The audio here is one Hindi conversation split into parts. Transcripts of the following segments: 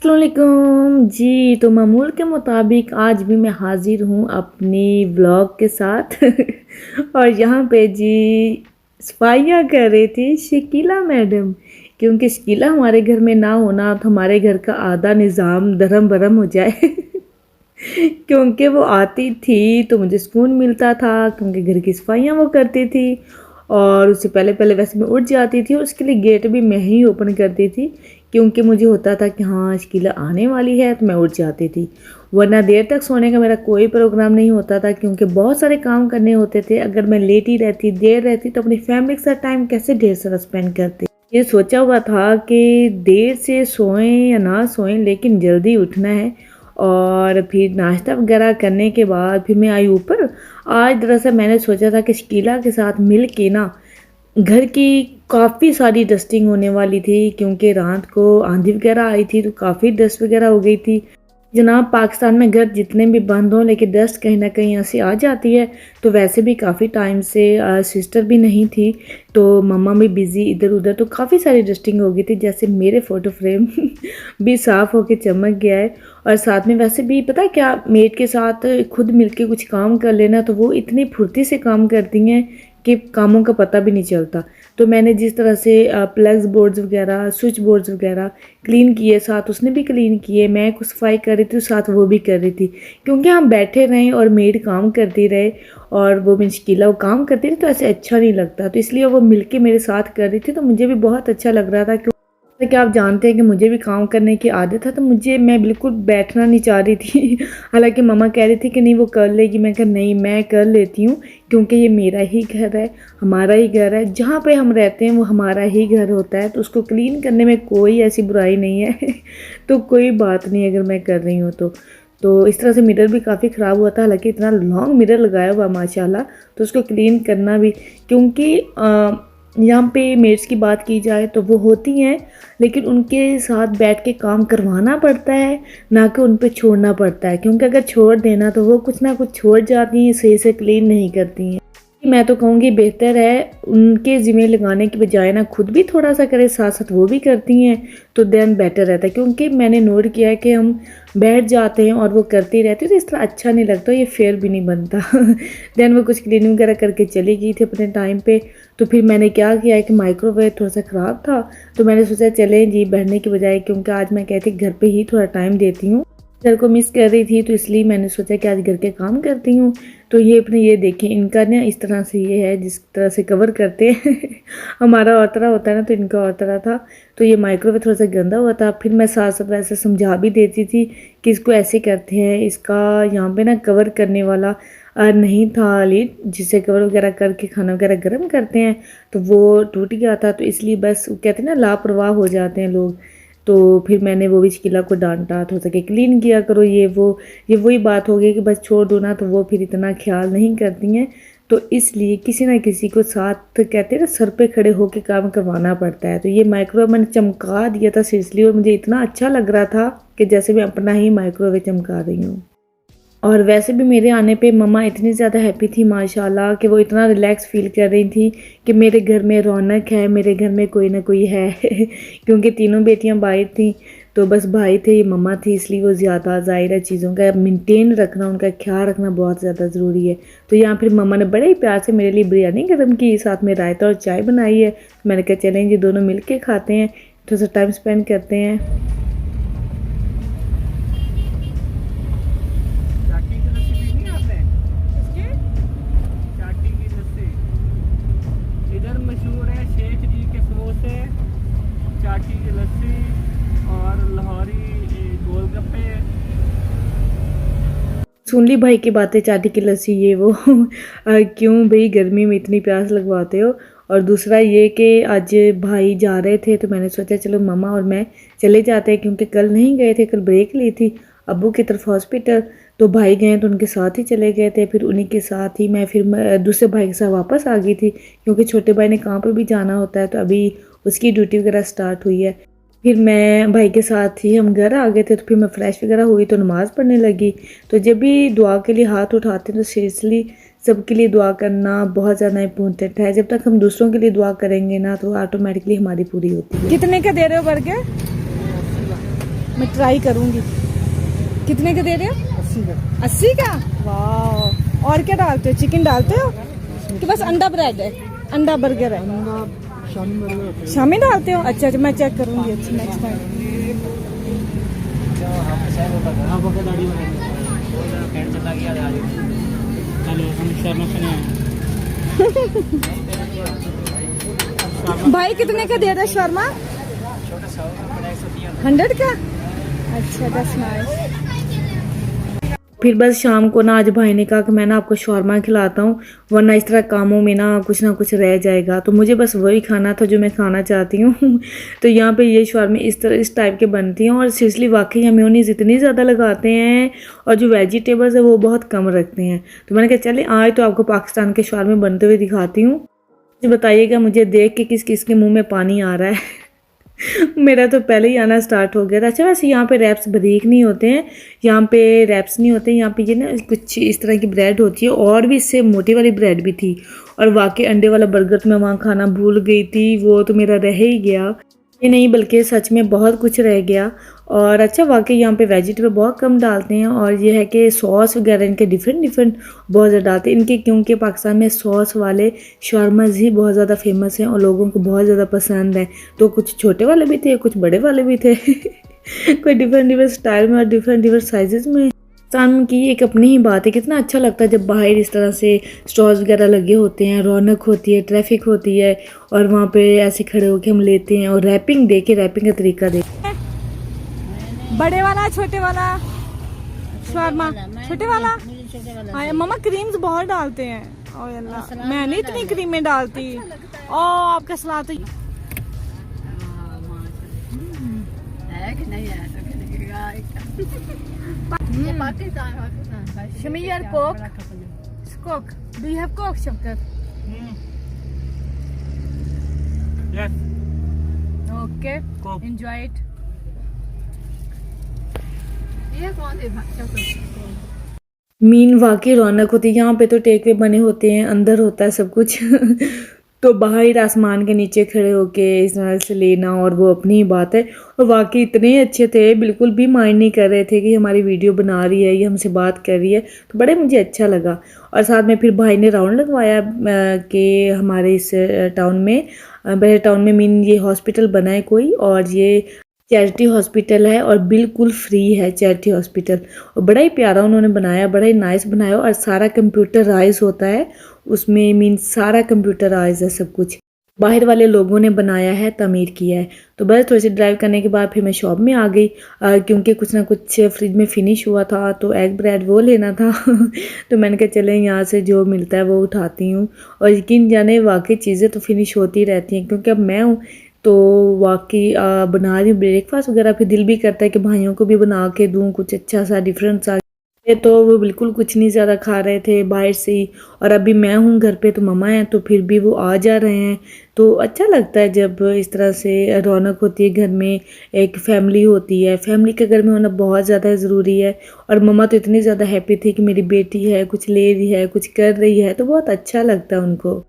अस्सलामुअलैकुम जी। तो मामूल के मुताबिक आज भी मैं हाज़िर हूँ अपनी व्लॉग के साथ और यहाँ पे जी सफाइयाँ कर रही थी शकीला मैडम, क्योंकि शकीला हमारे घर में ना होना तो हमारे घर का आधा निज़ाम धर्म भरम हो जाए क्योंकि वो आती थी तो मुझे सुकून मिलता था, क्योंकि घर की सफाइयाँ वो करती थी और उससे पहले पहले वैसे मैं उठ जाती थी और उसके लिए गेट भी मैं ही ओपन करती थी, क्योंकि मुझे होता था कि हाँ शकीला आने वाली है तो मैं उठ जाती थी। वरना देर तक सोने का मेरा कोई प्रोग्राम नहीं होता था, क्योंकि बहुत सारे काम करने होते थे। अगर मैं लेटी रहती देर रहती तो अपनी फैमिली के साथ टाइम कैसे ढेर सारा स्पेंड करती। ये सोचा हुआ था कि देर से सोएं या ना सोएं लेकिन जल्दी उठना है। और फिर नाश्ता वगैरह करने के बाद फिर मैं आई ऊपर। आज दरअसल मैंने सोचा था कि शकीला के साथ मिल के ना घर की काफ़ी सारी डस्टिंग होने वाली थी, क्योंकि रात को आंधी वगैरह आई थी तो काफ़ी डस्ट वगैरह हो गई थी। जनाब पाकिस्तान में घर जितने भी बंद हों लेकिन डस्ट कहीं ना कहीं ऐसी आ जाती है। तो वैसे भी काफ़ी टाइम से सिस्टर भी नहीं थी तो मम्मा भी बिज़ी इधर उधर, तो काफ़ी सारी डस्टिंग हो गई थी। जैसे मेरे फ़ोटो फ्रेम भी साफ़ होके चमक गया है। और साथ में वैसे भी पता है क्या, मेड के साथ खुद मिलके कुछ काम कर लेना तो वो इतनी फुर्ती से काम करती हैं कि कामों का पता भी नहीं चलता। तो मैंने जिस तरह से प्लग्स बोर्ड्स वगैरह स्विच बोर्ड्स वगैरह क्लीन किए, साथ उसने भी क्लीन किए, मैं कुछ सफाई कर रही थी साथ वो भी कर रही थी, क्योंकि हम बैठे रहें और मेड काम करती रहे और वो भी शकीला वो काम करती रही तो ऐसे अच्छा नहीं लगता। तो इसलिए वो मिलके मेरे साथ कर रही थी तो मुझे भी बहुत अच्छा लग रहा था। जैसा कि आप जानते हैं कि मुझे भी काम करने की आदत है, तो मैं बिल्कुल बैठना नहीं चाह रही थी हालांकि मम्मा कह रही थी कि नहीं वो कर लेगी, मैं कहा नहीं मैं कर लेती हूँ, क्योंकि ये मेरा ही घर है, हमारा ही घर है, जहाँ पे हम रहते हैं वो हमारा ही घर होता है, तो उसको क्लीन करने में कोई ऐसी बुराई नहीं है तो कोई बात नहीं अगर मैं कर रही हूँ तो इस तरह से मिरर भी काफ़ी ख़राब हुआ था, हालांकि इतना लॉन्ग मिरर लगाया हुआ माशाल्लाह, तो उसको क्लीन करना भी, क्योंकि यहाँ पे मेड्स की बात की जाए तो वो होती हैं लेकिन उनके साथ बैठ के काम करवाना पड़ता है, ना कि उन पे छोड़ना पड़ता है, क्योंकि अगर छोड़ देना तो वो कुछ ना कुछ छोड़ जाती हैं, सही से क्लीन नहीं करती हैं। मैं तो कहूँगी बेहतर है उनके ज़िम्मे लगाने की बजाय ना खुद भी थोड़ा सा करे, साथ साथ वो भी करती हैं तो देन बेटर रहता है। क्योंकि मैंने नोट किया है कि हम बैठ जाते हैं और वो करती रहती है तो इस तरह अच्छा नहीं लगता, ये फेयर भी नहीं बनता देन वो कुछ क्लीनिंग वगैरह करके चली गई थी अपने टाइम पे। तो फिर मैंने क्या किया है कि माइक्रोवेव थोड़ा सा ख़राब था तो मैंने सोचा चलें जी बैठने की बजाय, क्योंकि आज मैं कहती घर पर ही थोड़ा टाइम देती हूँ, घर को मिस कर रही थी तो इसलिए मैंने सोचा कि आज घर के काम करती हूँ। तो ये अपने ये देखें इनका ना इस तरह से ये है जिस तरह से कवर करते हैं हमारा और तरह होता है ना, तो इनका और तरह था। तो ये माइक्रोवेव थोड़ा सा गंदा हुआ था, फिर मैं साथ साथ वैसे समझा भी देती थी कि इसको ऐसे करते हैं, इसका यहाँ पे ना कवर करने वाला नहीं था लीड जिससे कवर वगैरह करके खाना वगैरह गर्म करते हैं, तो वो टूट गया था, तो इसलिए बस कहते हैं ना लापरवाह हो जाते हैं लोग। तो फिर मैंने वो भी शकीला को डांटा, तो सके क्लीन किया करो, ये वही बात हो गई कि बस छोड़ दो ना, तो वो फिर इतना ख्याल नहीं करती हैं। तो इसलिए किसी ना किसी को साथ कहते हैं ना सर पे खड़े होकर काम करवाना पड़ता है। तो ये माइक्रोवेव मैंने चमका दिया था सीरियसली, और मुझे इतना अच्छा लग रहा था कि जैसे मैं अपना ही माइक्रोवेव चमका रही हूँ। और वैसे भी मेरे आने पे मम्मा इतनी ज़्यादा हैप्पी थी माशाल्लाह कि वो इतना रिलैक्स फील कर रही थी कि मेरे घर में रौनक है, मेरे घर में कोई ना कोई है क्योंकि तीनों बेटियां बाहर थी तो बस भाई थे, ये मम्मा थी, इसलिए वो ज़्यादा ज़ाहिर है चीज़ों का मेंटेन रखना, उनका ख्याल रखना बहुत ज़्यादा ज़रूरी है। तो यहाँ फिर मम्मा ने बड़े ही प्यार से मेरे लिए बिरयानी गर्म की, साथ में रायता और चाय बनाई है। मैंने कहा चलें जी दोनों मिल के खाते हैं, थोड़ा सा टाइम स्पेंड करते हैं। मशहूर है शेख जी के समोसे, चाटी की लस्सी और लाहौरी गोलगप्पे। सुन ली भाई की बातें, चाटी की लस्सी ये वो क्यों भाई गर्मी में इतनी प्यास लगवाते हो। और दूसरा ये कि आज भाई जा रहे थे तो मैंने सोचा चलो मामा और मैं चले जाते हैं, क्योंकि कल नहीं गए थे, कल ब्रेक ली थी अब्बू की तरफ हॉस्पिटल, तो भाई गए तो उनके साथ ही चले गए थे। फिर उन्हीं के साथ ही मैं फिर दूसरे भाई के साथ वापस आ गई थी, क्योंकि छोटे भाई ने काम पे भी जाना होता है तो अभी उसकी ड्यूटी वगैरह स्टार्ट हुई है। फिर मैं भाई के साथ ही हम घर आ गए थे, तो फिर मैं फ्रेश वगैरह हुई तो नमाज़ पढ़ने लगी। तो जब भी दुआ के लिए हाथ उठाते हैं तो सीरियसली सबके लिए दुआ करना बहुत ज़्यादा इम्पोर्टेंट है। जब तक हम दूसरों के लिए दुआ करेंगे ना तो ऑटोमेटिकली हमारी पूरी होती है। कितने का दे रहे हो बर्गर? मैं ट्राई करूँगी। कितने का दे रहे हो? 80 का। 80 का? वाह। और क्या डालते हो? चिकन डालते हो कि बस अंडा ब्रेड है, अंडा बर्गर है? शामी डालते हो? अच्छा अच्छा, मैं चेक करूँगी। अच्छा नेक्स्ट टाइम। भाई कितने का दे रहे शर्मा? 100 का? अच्छा, दैट्स नाइस। फिर बस शाम को ना आज भाई ने कहा कि मैं ना आपको शौरमा खिलाता हूँ, वरना इस तरह कामों में ना कुछ रह जाएगा। तो मुझे बस वही खाना था जो मैं खाना चाहती हूँ। तो यहाँ पे ये शौरमे इस टाइप के बनती हैं और सीरियसली वाकई हम मेयोनीज़ इतनी ज़्यादा लगाते हैं और जो वेजिटेबल्स है वो बहुत कम रखते हैं। तो मैंने कहा चले आज तो आपको पाकिस्तान के शौरमे बनते हुए दिखाती हूँ। बताइएगा मुझे देख के किस किस के मुँह में पानी आ रहा है। मेरा तो पहले ही आना स्टार्ट हो गया था। अच्छा वैसे यहाँ पे रैप्स बारीक नहीं होते हैं, यहाँ पे रैप्स नहीं होते हैं, यहाँ पे ये ना कुछ इस तरह की ब्रेड होती है और भी इससे मोटी वाली ब्रेड भी थी। और वाकई अंडे वाला बर्गर तो मैं वहाँ खाना भूल गई थी, वो तो मेरा रह ही गया। ये नहीं बल्कि सच में बहुत कुछ रह गया। और अच्छा वाकई यहाँ पे वेजिटेबल बहुत कम डालते हैं और ये है कि सॉस वगैरह इनके डिफरेंट बहुत ज़्यादा डालते हैं इनके, क्योंकि पाकिस्तान में सॉस वाले शॉर्माज ही बहुत ज़्यादा फेमस हैं और लोगों को बहुत ज़्यादा पसंद है। तो कुछ छोटे वाले भी थे, कुछ बड़े वाले भी थे। कोई डिफरेंट स्टाइल में और डिफरेंट साइजेस में। पाकिस्तान की एक अपनी ही बात है, कितना अच्छा लगता है जब बाहर इस तरह से स्टॉल्स वगैरह लगे होते हैं, रौनक होती है, ट्रैफिक होती है और वहाँ पे ऐसे खड़े होकर हम लेते हैं और रैपिंग देखे, रैपिंग का तरीका देखे। बड़े वाला छोटे वाला शौरमा? छोटे वाला। हाँ मम्मा क्रीम्स बहुत डालते हैं। ओ अल्लाह, मैं नहीं इतनी क्रीमें डालती। ओ आपका सलाद तो Shamir, Coke. Coke. Do you have Coke, Shamkar? Yes. Okay. Coke. Enjoy it. Mean वाकई रौनक होती है यहाँ पे। तो टेक वे बने होते हैं, अंदर होता है सब कुछ। तो बाहर आसमान के नीचे खड़े होके इस तरह से लेना और वो अपनी ही बात है। और वाकई इतने अच्छे थे, बिल्कुल भी माइंड नहीं कर रहे थे कि हमारी वीडियो बना रही है, ये हमसे बात कर रही है। तो बड़े मुझे अच्छा लगा। और साथ में फिर भाई ने राउंड लगवाया कि हमारे इस टाउन में, बड़े टाउन में मीन ये हॉस्पिटल बना है कोई, और ये चैरिटी हॉस्पिटल है और बिल्कुल फ्री है चैरिटी हॉस्पिटल। और बड़ा ही प्यारा उन्होंने बनाया, बड़ा ही नाइस बनाया और सारा कंप्यूटराइज होता है उसमें, मीन सारा कंप्यूटराइज है सब कुछ। बाहर वाले लोगों ने बनाया है, तमीर किया है। तो बस थोड़ी सी ड्राइव करने के बाद फिर मैं शॉप में आ गई, क्योंकि कुछ ना कुछ फ्रिज में फिनिश हुआ था तो एग ब्रेड वो लेना था। तो मैंने कहा चले यहाँ से जो मिलता है वो उठाती हूँ। और यकीन जाने वाकई चीज़ें तो फिनिश होती रहती हैं, क्योंकि अब मैं हूँ तो वाकई बना रही हूँ ब्रेकफास्ट वगैरह। फिर दिल भी करता है कि भाइयों को भी बना के दूँ कुछ अच्छा सा डिफरेंट सा। तो वो बिल्कुल कुछ नहीं ज़्यादा खा रहे थे बाहर से ही, और अभी मैं हूँ घर पे तो मम्मा हैं, तो फिर भी वो आ जा रहे हैं। तो अच्छा लगता है जब इस तरह से रौनक होती है घर में, एक फैमिली होती है। फैमिली के घर में होना बहुत ज़्यादा ज़रूरी है। और मम्मा तो इतनी ज़्यादा हैप्पी थी कि मेरी बेटी है, कुछ ले रही है, कुछ कर रही है, तो बहुत अच्छा लगता है उनको।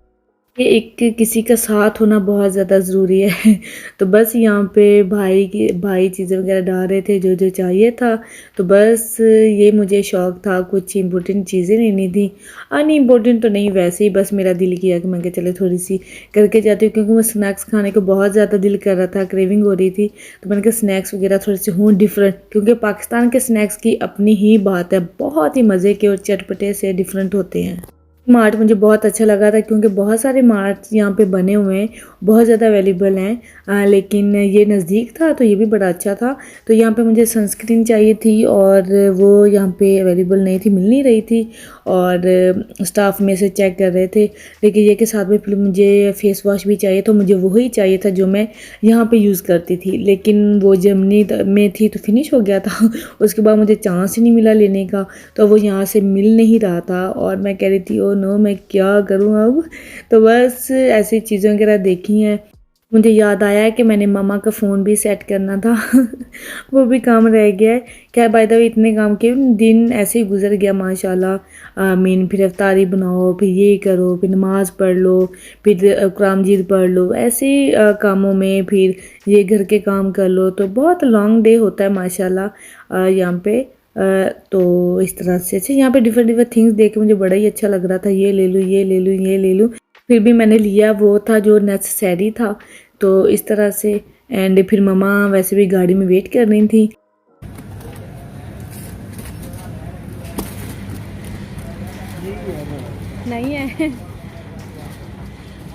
ये एक किसी का साथ होना बहुत ज़्यादा ज़रूरी है। तो बस यहाँ पे भाई चीज़ें वगैरह डाल रहे थे जो जो चाहिए था। तो बस ये मुझे शौक़ था, कुछ इम्पोर्टेंट चीज़ें लेनी थी। नहीं इम्पोर्टेंट तो नहीं, वैसे ही बस मेरा दिल किया कि मैं कहा चले थोड़ी सी करके जाती हूँ, क्योंकि मैं स्नैक्स खाने को बहुत ज़्यादा दिल कर रहा था, क्रेविंग हो रही थी। तो मैंने कहा स्नैक्स वगैरह थोड़े से हों डिफरेंट, क्योंकि पाकिस्तान के स्नैक्स की अपनी ही बात है, बहुत ही मज़े के और चटपटे से डिफरेंट होते हैं। मार्ट मुझे बहुत अच्छा लगा था, क्योंकि बहुत सारे मार्ट यहाँ पे बने हुए हैं, बहुत ज़्यादा अवेलेबल हैं, लेकिन ये नज़दीक था तो ये भी बड़ा अच्छा था। तो यहाँ पे मुझे सनस्क्रीन चाहिए थी और वो यहाँ पे अवेलेबल नहीं थी, मिल नहीं रही थी। और स्टाफ में से चेक कर रहे थे, लेकिन ये के साथ में फिर मुझे फेस वॉश भी चाहिए, तो मुझे वही चाहिए था जो मैं यहाँ पे यूज़ करती थी। लेकिन वो जर्मनी में थी तो फिनिश हो गया था। उसके बाद मुझे चांस ही नहीं मिला लेने का, तो वो यहाँ से मिल नहीं रहा था और मैं कह रही थी ओ नो मैं क्या करूँ अब। तो बस ऐसी चीज़ें वगैरह देखी हैं। मुझे याद आया कि मैंने मम्मा का फ़ोन भी सेट करना था वो भी काम रह गया है। क्या बाय द वे इतने काम किए, दिन ऐसे ही गुजर गया माशाल्लाह। आमीन। फिर अफ्तारी बनाओ, फिर ये करो, फिर नमाज़ पढ़ लो, फिर कुरान मजीद पढ़ लो, ऐसे ही कामों में फिर ये घर के काम कर लो, तो बहुत लॉन्ग डे होता है माशाल्लाह यहाँ पे। तो इस तरह से अच्छा यहाँ पे डिफरेंट डिफरेंट थिंग्स देख के मुझे बड़ा ही अच्छा लग रहा था, ये ले लूँ, ये ले लूँ, ये ले लूँ। फिर भी मैंने लिया वो था जो नेसेसरी था, तो इस तरह से। एंड फिर मम्मा वैसे भी गाड़ी में वेट कर रही थी। नहीं है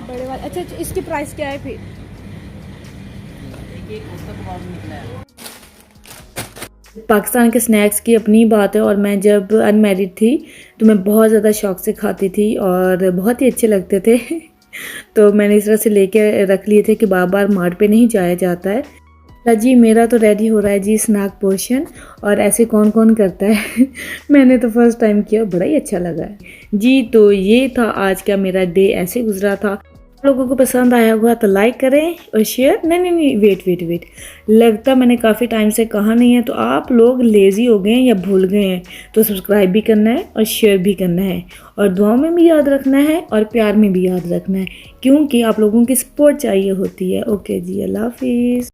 बड़े वाले। अच्छा इसकी प्राइस क्या है फिर? पाकिस्तान के स्नैक्स की अपनी बात है, और मैं जब अनमैरिड थी तो मैं बहुत ज़्यादा शौक से खाती थी और बहुत ही अच्छे लगते थे तो मैंने इस तरह से लेके रख लिए थे कि बार बार मार्ट पे नहीं जाया जाता है। जी मेरा तो रेडी हो रहा है जी स्नैक पोर्शन, और ऐसे कौन कौन करता है मैंने तो फर्स्ट टाइम किया, बड़ा ही अच्छा लगा है जी। तो ये था आज का मेरा डे, ऐसे गुजरा था। आप लोगों को पसंद आया होगा तो लाइक करें और शेयर। नहीं, वेट, लगता मैंने काफ़ी टाइम से कहा नहीं है, तो आप लोग लेज़ी हो गए हैं या भूल गए हैं, तो सब्सक्राइब भी करना है और शेयर भी करना है, और दुआ में भी याद रखना है और प्यार में भी याद रखना है, क्योंकि आप लोगों की सपोर्ट चाहिए होती है। ओके जी, अल्लाह हाफिज़।